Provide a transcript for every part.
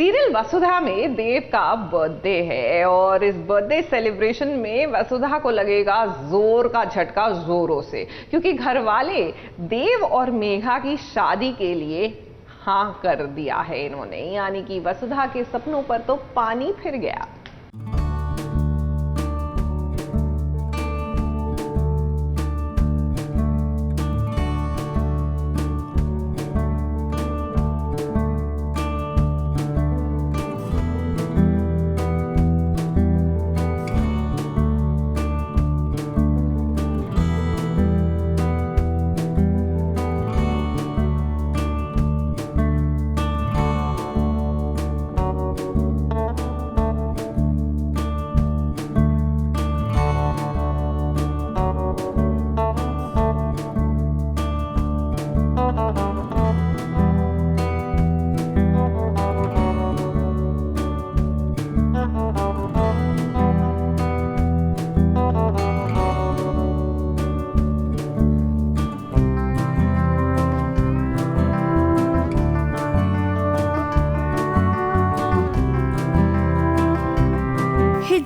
Serial वसुधा में देव का birthday है और इस बर्थडे सेलिब्रेशन में वसुधा को लगेगा जोर का झटका जोरों से, क्योंकि घर वाले देव और मेघा की शादी के लिए हाँ कर दिया है इन्होंने, यानी कि वसुधा के सपनों पर तो पानी फिर गया।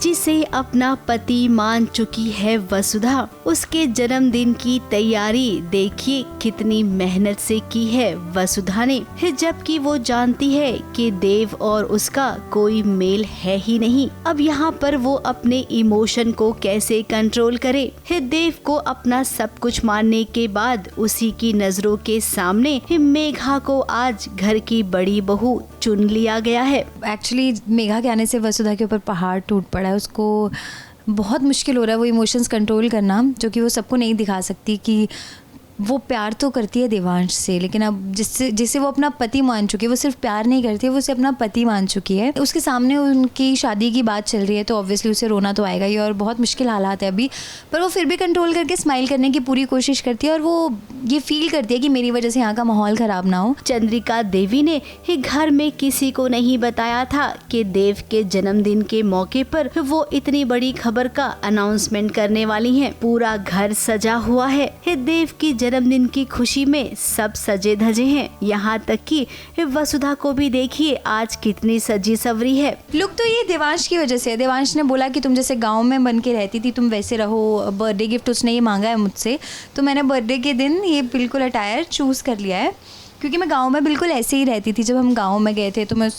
जिसे अपना पति मान चुकी है वसुधा, उसके जन्मदिन की तैयारी देखिए कितनी मेहनत से की है वसुधा ने, जबकि वो जानती है कि देव और उसका कोई मेल है ही नहीं। अब यहाँ पर वो अपने इमोशन को कैसे कंट्रोल करे। देव को अपना सब कुछ मानने के बाद उसी की नजरों के सामने मेघा को आज घर की बड़ी बहू चुन लिया गया है। एक्चुअली मेघा के आने से वसुधा के ऊपर पहाड़ टूट पड़ा है। उसको बहुत मुश्किल हो रहा है वो इमोशंस कंट्रोल करना, जो कि वो सबको नहीं दिखा सकती कि वो प्यार तो करती है देवांश से, लेकिन अब जिसे वो अपना पति मान चुकी है, वो सिर्फ प्यार नहीं करती है, वो उसे अपना पति मान चुकी है। उसके सामने उनकी शादी की बात चल रही है तो ऑब्वियसली उसे रोना तो आएगा ही, और बहुत मुश्किल हालात है अभी, पर वो फिर भी कंट्रोल करके स्माइल करने की पूरी कोशिश करती है, और वो ये फील करती है कि मेरी वजह से यहाँ का माहौल ख़राब ना हो। चंद्रिका देवी ने घर में किसी को नहीं बताया था कि देव के जन्मदिन के मौके पर वो इतनी बड़ी खबर का अनाउंसमेंट करने वाली हैं। पूरा घर सजा हुआ है। देव की जन्मदिन की खुशी में सब सजे धजे हैं, यहाँ तक कि वसुधा को भी देखिए आज कितनी सजी सवरी है। लुक तो ये देवांश की वजह से है। देवांश ने बोला कि तुम जैसे गांव में बन के रहती थी तुम वैसे रहो, बर्थडे गिफ्ट उसने ये मांगा है मुझसे, तो मैंने बर्थडे के दिन ये बिल्कुल अटायर चूज़ कर लिया है, क्योंकि मैं गांव में बिल्कुल ऐसे ही रहती थी। जब हम गांव में गए थे तो मैं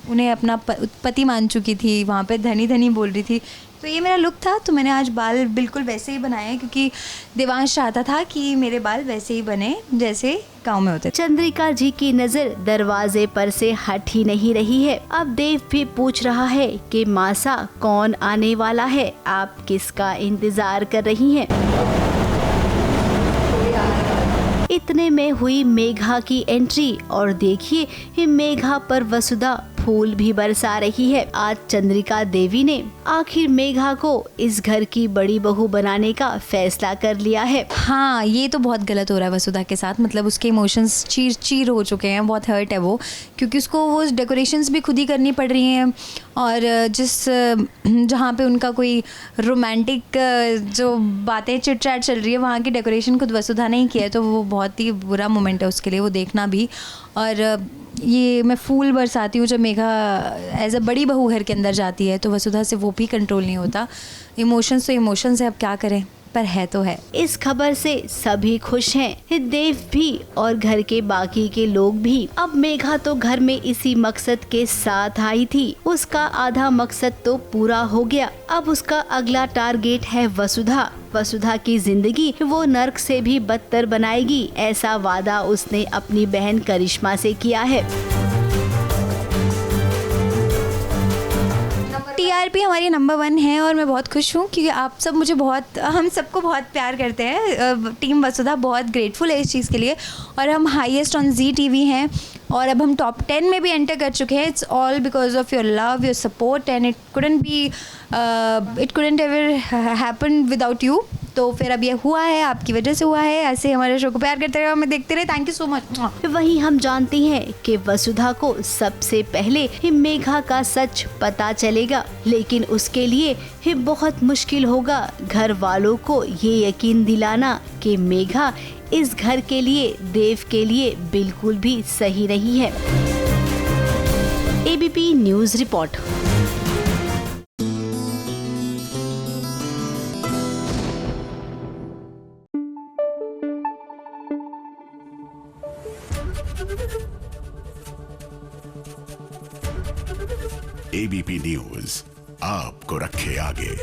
उन्हें अपना पति मान चुकी थी, वहाँ पे धनी धनी बोल रही थी, तो ये मेरा लुक था। तो मैंने आज बाल बिल्कुल वैसे ही बनाए हैं, क्योंकि देवांश चाहता था कि मेरे बाल वैसे ही बने जैसे गांव में होते। चंद्रिका जी की नजर दरवाजे पर से हट ही नहीं रही है। अब देव भी पूछ रहा है कि मासा कौन आने वाला है, आप किसका इंतजार कर रही हैं? इतने में हुई मेघा की एंट्री, और देखिए मेघा पर वसुधा फूल भी बरसा रही है। आज चंद्रिका देवी ने आखिर मेघा को इस घर की बड़ी बहू बनाने का फैसला कर लिया है। हाँ, ये तो बहुत गलत हो रहा है वसुधा के साथ। मतलब उसके इमोशंस चीर हो चुके हैं, बहुत हर्ट है वो, क्योंकि उसको वो डेकोरेशंस भी खुद ही करनी पड़ रही हैं, और जहाँ पे उनका कोई रोमांटिक जो बातें चिट चैट चल रही है वहाँ की डेकोरेशन खुद वसुधा ने ही किया है, तो वो बहुत ही बुरा मोमेंट है उसके लिए, वो देखना भी। और ये मैं फूल बरसाती हूँ जब मेघा एज अ बड़ी बहू घर के अंदर जाती है, तो वसुधा से वो भी कंट्रोल नहीं होता। इमोशंस तो इमोशंस है, अब क्या करें, पर है तो है। इस खबर से सभी खुश हैं, देव भी और घर के बाकी के लोग भी। अब मेघा तो घर में इसी मकसद के साथ आई थी, उसका आधा मकसद तो पूरा हो गया। अब उसका अगला टारगेट है वसुधा। वसुधा की जिंदगी वो नर्क से भी बदतर बनाएगी, ऐसा वादा उसने अपनी बहन करिश्मा से किया है। टीआरपी हमारी नंबर 1 है, और मैं बहुत खुश हूँ क्योंकि आप सब मुझे हम सबको बहुत प्यार करते हैं। टीम वसुधा बहुत ग्रेटफुल है इस चीज़ के लिए, और हम हाईएस्ट ऑन जी टीवी हैं, और अब हम टॉप 10 में भी एंटर कर चुके हैं। It's all because of your love, your support, and it couldn't ever happen without you. तो फिर अब ये हुआ है, आपकी वजह से हुआ है। ऐसे हमारे शो को प्यार करते रहे, हमें देखते रहे। Thank you so much. वहीं हम जानती हैं कि वसुधा को सबसे पहले मेघा का सच पता चलेगा, लेकिन उसके लिए बहुत मुश्किल होगा घर वालों को ये यकीन दिलाना कि मेघा इस घर के लिए, देव के लिए बिल्कुल भी सही नहीं है। ABP news report. ABP news आपको रखे आगे।